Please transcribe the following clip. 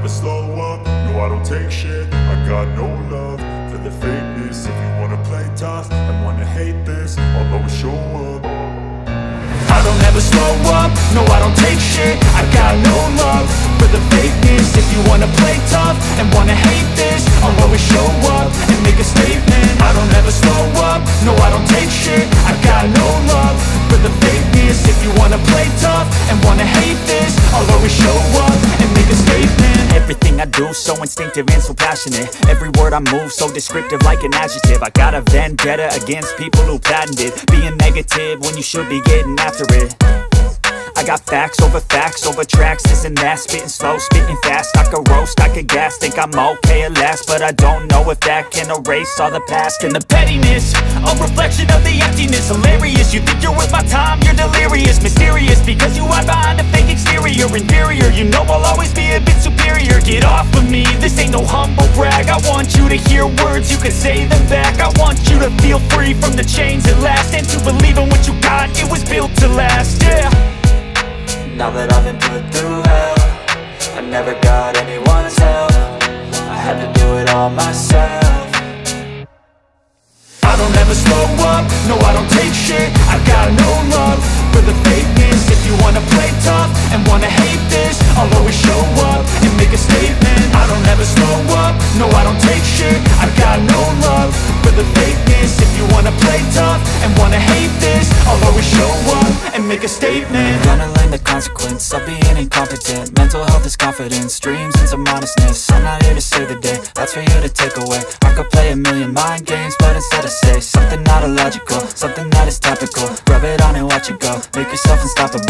never slow up, no I don't take shit. I got no love for the fakeness. If you wanna play tough and wanna hate this, I'll always show up. I don't ever slow up, no I don't take shit. I got no love for the fakeness. If you wanna play tough and wanna hate this, I'll always show up and make a statement. I don't ever slow up, no I don't take shit. I got no love for the fakeness. If you wanna play tough and wanna hate this, I'll always show up and make a statement. Everything I do so instinctive and so passionate. Every word I move so descriptive like an adjective. I got a vendetta against people who patented being negative when you should be getting after it. I got facts over tracks, this and that. Spitting slow, spitting fast. I could roast, I could gas. Think I'm okay at last, but I don't know if that can erase all the past. And the pettiness, a reflection of the emptiness. Hilarious, you think you're worth my time, you're delirious. Mysterious, because you hide behind a fake exterior. Inferior, you know I'll always be a bit superior. Get off of me, this ain't no humble brag. I want you to hear words, you can say them back. I want you to feel free from the chains at last, and to believe in what you got, it was built to last, yeah. Now that I've been put through hell, I never got anyone's help. I had to do it all myself. I don't ever slow up, no I don't take shit. I got no love for the fakeness. If you wanna play tough and wanna hate this, I'll always show up and make a statement. I don't ever slow up, no I don't take shit. I got no love for the fakeness. If you wanna play tough and wanna hate this, I'll always show up and make a statement. Gonna learn the consequence of being incompetent. Mental health is confidence, dreams and some honestness. I'm not here to save the day, that's for you to take away. I could play a million mind games, but instead I say something not illogical, something that is topical. Rub it on and watch it go, make yourself unstoppable.